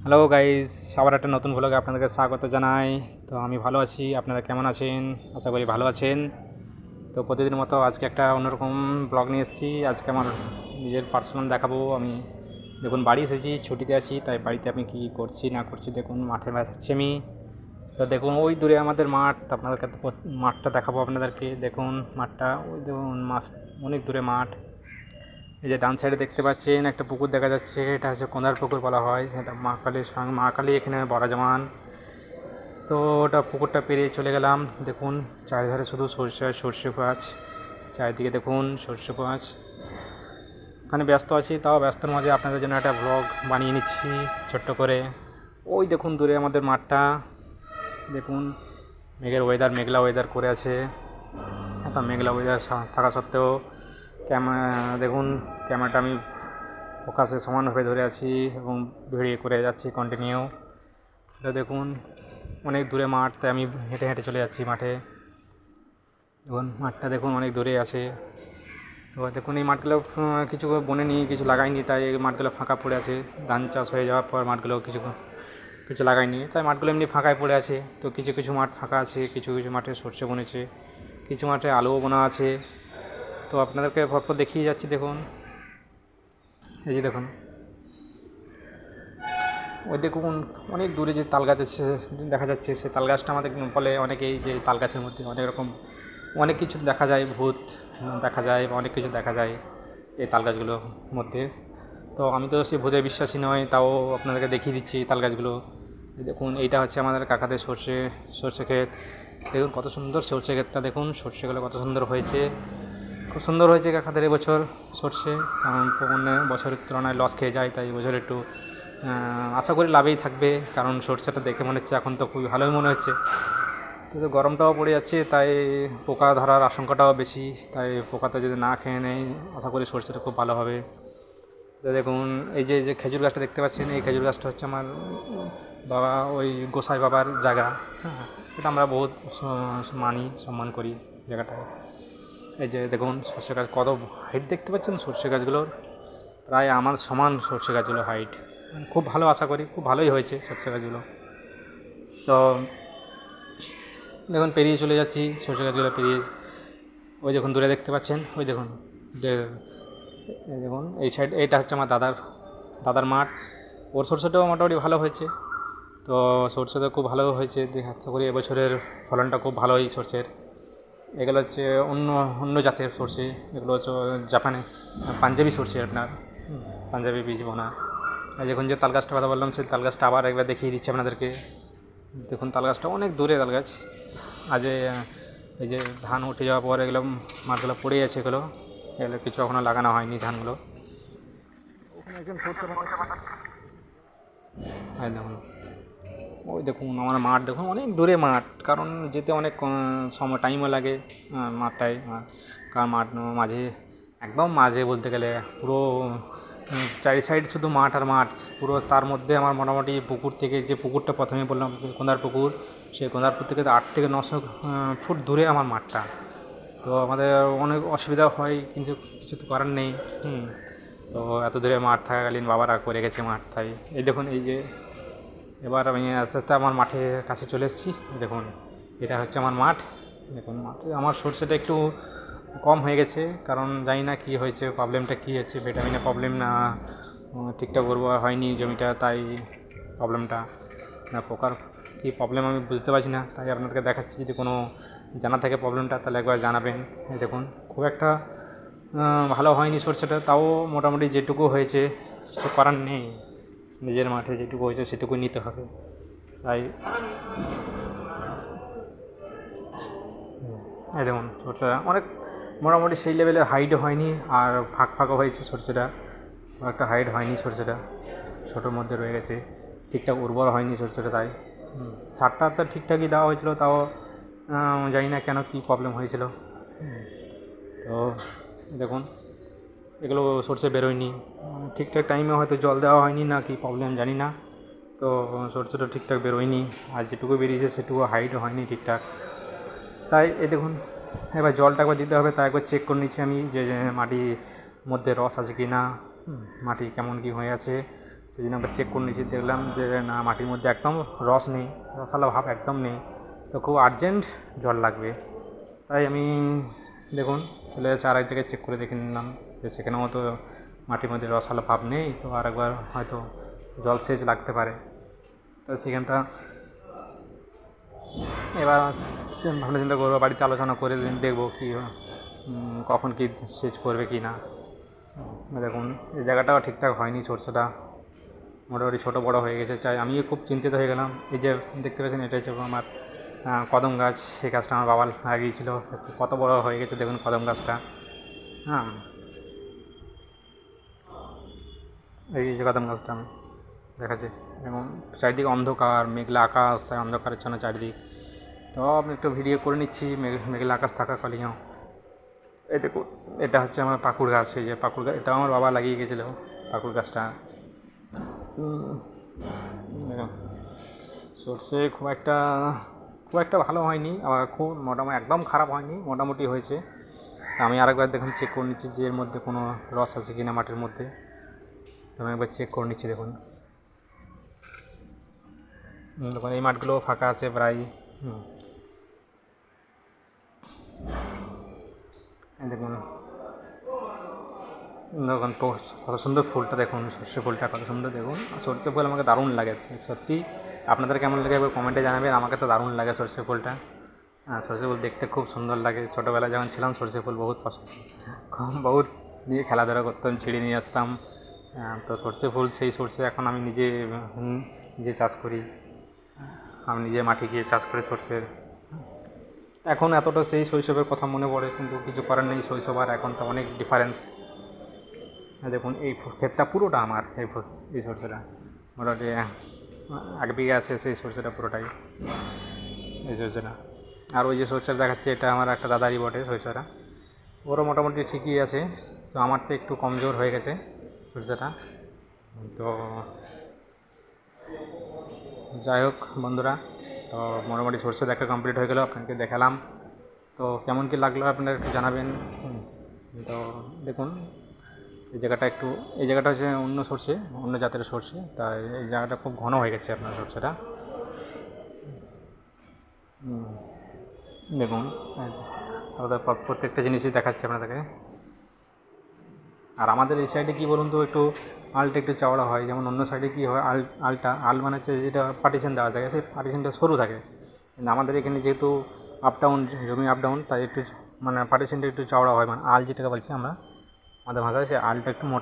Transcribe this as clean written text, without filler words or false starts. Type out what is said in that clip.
Hello guys, আবার একটা নতুন ভ্লগে আপনাদেরকে স্বাগত জানাই। তো আমি ভালো আছি, আপনারা কেমন আছেন? আশা করি ভালো আছেন। তো প্রতিদিনের মতো আজকে একটা অন্যরকম ব্লগ নিয়ে এসেছি। আজকে আমার নিজের পার্সোনাল দেখাবো। আমি দেখুন বাড়ি এসেছি, ছুটিতে আছি, তাই বাড়িতে আমি কী করছি না করছি দেখুন, মাঠে বেড়াচ্ছি আমি। তো দেখুন ওই দূরে আমাদের মাঠ, আপনাদেরকে মাঠটা দেখাবো আপনাদেরকে। দেখুন মাঠটা, ওই দেখুন মাঠ, অনেক দূরে মাঠ। এই যে ডান সাইডে দেখতে পাচ্ছেন একটা পুকুর দেখা যাচ্ছে, এটা হচ্ছে কোঁদার পুকুর বলা হয়। এটা মা কালীর সঙ্গে, মা কালী এখানে বরাজমান। তো ওটা পুকুরটা পেরিয়ে চলে গেলাম। দেখুন চারিধারে শুধু সর্ষে আর সর্ষে গাছ, চারিদিকে দেখুন সর্ষে গাছ। ওখানে ব্যস্ত আছি, তাও ব্যস্তর মাঝে আপনাদের জন্য একটা ব্লগ বানিয়ে নিচ্ছি ছোট্ট করে। ওই দেখুন দূরে আমাদের মাঠটা, দেখুন মেঘের ওয়েদার, মেঘলা ওয়েদার করে আছে। এত মেঘলা ওয়েদার থাকা সত্ত্বেও দেখুন ক্যামেরাটা আমি ফোকাসে সমানভাবে ধরে আছি এবং ভিডিও করে যাচ্ছি কন্টিনিউ। এটা দেখুন অনেক দূরে মাঠ, তাই আমি হেঁটে হেঁটে চলে যাচ্ছি মাঠে। দেখুন মাঠটা দেখুন অনেক দূরে আছে। তো দেখুন এই মাঠগুলো কিছু বনেনি, কিছু লাগাইনি, তাই এই মাঠগুলো ফাঁকা পড়ে আছে। ধান চাষ হয়ে যাওয়ার পর মাঠগুলো কিছু কিছু লাগাইনি, তাই মাঠগুলো এমনি ফাঁকায় পড়ে আছে। তো কিছু কিছু মাঠ ফাঁকা আছে, কিছু কিছু মাঠে সর্ষে বনেছে, কিছু মাঠে আলুও বোনা আছে। তো আপনাদেরকে পরপর দেখিয়ে যাচ্ছি। দেখুন এই যে দেখুন, ওই দেখুন অনেক দূরে যে তাল গাছ আছে দেখা যাচ্ছে, সেই তাল গাছটা আমাদের বলে অনেকেই যে তাল গাছের মধ্যে অনেক রকম অনেক কিছু দেখা যায়, ভূত দেখা যায় বা অনেক কিছু দেখা যায় এই তাল গাছগুলোর মধ্যে। তো আমি তো সে ভূতে বিশ্বাসী নয়, তাও আপনাদেরকে দেখিয়ে দিচ্ছি তাল গাছগুলো। দেখুন এইটা হচ্ছে আমাদের কাকাদের সর্ষে ক্ষেত। দেখুন কত সুন্দর সর্ষে ক্ষেতটা, দেখুন সর্ষেগুলো কত সুন্দর হয়েছে, খুব সুন্দর হয়েছে কাকাদের এবছর সর্ষে। কারণ অন্য বছরের তুলনায় লস খেয়ে যায়, তাই এবছর একটু আশা করি লাভেই থাকবে। কারণ সর্ষেটা দেখে মনে হচ্ছে এখন তো খুবই ভালোই মনে হচ্ছে। তো গরমটাও পড়ে যাচ্ছে, তাই পোকা ধরার আশঙ্কাটাও বেশি, তাই পোকাটা যদি না খেয়ে নেয় আশা করি সর্ষেটা খুব ভালো হবে। তো দেখুন এই যে যে খেজুর গাছটা দেখতে পাচ্ছেন, এই খেজুর গাছটা হচ্ছে আমার বাবা, ওই গোসাই বাবার জায়গা। হ্যাঁ, এটা আমরা বহুত মানি, সম্মান করি জায়গাটায়। এই যে দেখুন সর্ষে গাছ কত হাইট দেখতে পাচ্ছেন, সর্ষে গাছগুলোর প্রায় আমার সমান সর্ষে গাছগুলো হাইট। খুব ভালো, আশা করি খুব ভালোই হয়েছে সর্ষে গাছগুলো। তো দেখুন পেরিয়ে চলে যাচ্ছি সর্ষে গাছগুলো পেরিয়ে। ওই দেখুন দূরে দেখতে পাচ্ছেন, ওই দেখুন যে এই দেখুন এই সাইড, এইটা হচ্ছে আমার দাদার মাঠ। ওর সর্ষেটাও মোটামুটি ভালো হয়েছে। তো সর্ষে তো খুব ভালো হয়েছে, আশা করি এবছরের ফলনটা খুব ভালোই সর্ষের। এগুলো হচ্ছে অন্য অন্য জাতের সর্ষে, এগুলো হচ্ছে জাপানে পাঞ্জাবি সর্ষে আপনার, পাঞ্জাবি বীজ বোনা। দেখুন যে তাল গাছটার কথা বললাম, সেই তাল গাছটা আবার একবার দেখিয়ে দিচ্ছি আপনাদেরকে। দেখুন তাল গাছটা অনেক দূরে তাল গাছ। আজ এই যে ধান উঠে যাওয়ার পর এগুলো মাঠগুলো পড়ে আছে, এগুলো কিছু এখনও লাগানো হয়নি ধানগুলো। ওখানে একজন দেখুন, ওই দেখুন আমার মাঠ দেখুন অনেক দূরে মাঠ, কারণ যেতে অনেক সময় টাইমও লাগে মাঠটায়। কারণ মাঠ মাঝে, একদম মাঝে বলতে গেলে পুরো চারি সাইড শুধু মাঠ আর মাঠ পুরো। তার মধ্যে আমার মোটামুটি পুকুর থেকে, যে পুকুরটা প্রথমে বললাম কোঁদার পুকুর, সেই কোঁদার পুকুর থেকে 8 থেকে 900 ফুট দূরে আমার মাঠটা। তো আমাদের অনেক অসুবিধা হয়, কিন্তু কিছু তো করার নেই। তো এত দূরে মাঠ থাকাকালীন বাবারা করে গেছে মাঠ, তাই এই দেখুন এই যে এবার আমি আস্তে আস্তে আমার মাঠের কাছে চলে এসেছি। দেখুন এটা হচ্ছে আমার মাঠ। দেখুন মাঠে আমার সর্ষেটা একটু কম হয়ে গেছে, কারণ জানি না কী হয়েছে, প্রবলেমটা কী হচ্ছে, ভিটামিনের প্রবলেম না ঠিকঠাক উর্বর হয়নি জমিটা, তাই প্রবলেমটা না পোকার কী প্রবলেম আমি বুঝতে পারছি না। তাই আপনাদেরকে দেখাচ্ছি, যদি কোনো জানা থাকে প্রবলেমটা তাহলে একবার জানাবেন। এই দেখুন খুব একটা ভালো হয়নি সর্ষেটা, তাও মোটামুটি যেটুকু হয়েছে কিছু তো করার নেই, নিজের মাঠে যেটুকু হয়েছে সেটুকুই নিতে হবে। তাই এই দেখুন সর্ষেটা অনেক মোটামুটি সেই লেভেলের হাইটও হয়নি, আর ফাঁকও হয়েছে সর্ষেটা, একটা হাইট হয়নি সর্ষেটা, ছোটোর মধ্যে রয়ে গেছে, ঠিকঠাক উর্বর হয়নি সর্ষেটা। তাই সারটা তো ঠিকঠাকই দেওয়া হয়েছিল, তাও জানি না কেন কী প্রবলেম হয়েছিল। তো দেখুন এগুলো সর্ষে বেরোয়নি ঠিকঠাক টাইমে, হয়তো জল দেওয়া হয়নি না কি প্রবলেম জানি না। তো সর্ষেটা ঠিকঠাক বেরোয়নি, আর যেটুকু বেরিয়েছে সেটুকু হাইটও হয়নি ঠিকঠাক। তাই এই দেখুন এবার জলটা একবার দিতে হবে, তাই একবার চেক করে নিচ্ছি আমি যে মাটির মধ্যে রস আছে কি না, মাটি কেমন কী হয়ে আছে সেই জন্য আমরা চেক করে নিয়েছি, দেখলাম যে না মাটির মধ্যে একদম রস নেই, রসালো ভাব একদম নেই। তো খুব আর্জেন্ট জল লাগবে, তাই আমি দেখুন চলে যাচ্ছে আর এক জায়গায় চেক করে দেখে নিলাম যে সেখানেও তো মাটির মধ্যে রসালো ভাব নেই, তো আর একবার হয়তো জল সেচ লাগতে পারে। তো সেখানটা এবার ভাবনা চিন্তা করবো, বাড়িতে আলোচনা করে দেখবো কি কখন কি সেচ করবে কি না। দেখুন এই জায়গাটাও ঠিকঠাক হয়নি, সরষেটা মোটামুটি ছোটো বড়ো হয়ে গেছে, চাই আমিও খুব চিন্তিত হয়ে গেলাম। এই যে দেখতে পাচ্ছেন এটা হচ্ছে আমার কদম গাছ, সেই গাছটা আমার বাবা লাগিয়েছিল, কত বড়ো হয়ে গেছে দেখুন কদম গাছটা। হ্যাঁ, এই যে কদম গাছটা আমি দেখাচ্ছি, এবং চারিদিকে অন্ধকার, মেঘলা আকাশ, তাই অন্ধকারের জন্য চারিদিক। তো আমি একটু ভিডিও করে নিচ্ছি মেঘলা আকাশ থাকাকালীনও। এই দেখুন এটা হচ্ছে আমার পাকুড় গাছ, এই যে পাকুড় গাছ, এটাও আমার বাবা লাগিয়ে গেছিলো পাকুড় গাছটা। দেখুন সর্ষে খুব একটা ভালো হয়নি, আবার খুব মোটামুটি একদম খারাপ হয়নি, মোটামুটি হয়েছে। আমি আরেকবার দেখুন চেক করে নিচ্ছি যে এর মধ্যে কোনো রস আছে কি না মাটির মধ্যে। তো আমি একবার চেক করে নিচ্ছি, দেখুন দেখুন এই মাঠগুলো ফাঁকা আছে প্রায়। দেখুন দেখুন কত সুন্দর ফুলটা, দেখুন সর্ষে ফুলটা কত সুন্দর, দেখুন সর্ষে ফুল আমাকে দারুণ লাগে সত্যি। আপনাদের কেমন লাগে একবার কমেন্টে জানাবেন, আমাকে তো দারুণ লাগে সর্ষে ফুলটা। হ্যাঁ, সর্ষে ফুল দেখতে খুব সুন্দর লাগে। ছোটোবেলায় যখন ছিলাম সর্ষে ফুল বহুত পছন্দ, বহুত নিয়ে খেলাধুলা করতাম, ছিঁড়ে নিয়ে আসতাম। তো সর্ষে ফুল, সেই সর্ষে এখন আমি নিজে চাষ করি, আমি নিজে মাটি গিয়ে চাষ করি সর্ষের। এখন এতটা সেই শৈশবের কথা মনে পড়ে, কিন্তু কিছু করার নেই, শৈশব আর এখন তো অনেক ডিফারেন্স। দেখুন এই ক্ষেতটা পুরোটা আমার, এই সর্ষেটা মোটামুটি 1 বিঘা আছে, সেই সর্ষেটা পুরোটাই এই সর্ষেটা। আর ওই যে সর্ষেটা দেখাচ্ছে এটা আমার একটা দাদারই বটে সর্ষেটা, ওরও মোটামুটি ঠিকই আছে। তো আমারটা একটু কমজোর হয়ে গেছে সর্ষেটা। তো যাই হোক বন্ধুরা, তো মোটামুটি সর্ষে দেখা কমপ্লিট হয়ে গেল, আপনাকে দেখালাম। তো কেমন কী লাগলো আপনারা একটু জানাবেন। তো দেখুন এই জায়গাটা হচ্ছে অন্য সর্ষে, অন্য জাতের সর্ষে, তাই এই জায়গাটা খুব ঘন হয়ে গেছে আপনার সর্ষেটা। দেখুন আমাদের প্রত্যেকটা জিনিসই দেখাচ্ছে আপনাদেরকে। আর আমাদের এই সাইডে কী বলুন তো, একটু আলটা একটু চওড়া হয়, যেমন অন্য সাইডে কী হয় আল মানে হচ্ছে যেটা পার্টিশন দেওয়া থাকে, সেই পার্টিশনটা সরু থাকে। কিন্তু আমাদের এখানে যেহেতু আপডাউন, জমি আপডাউন, তাই একটু মানে পার্টিশনটা একটু চওড়া হয়, মানে আল যেটাকে বলছি আমরা আমাদের ভাষায়, সে আলটা একটু মোটা।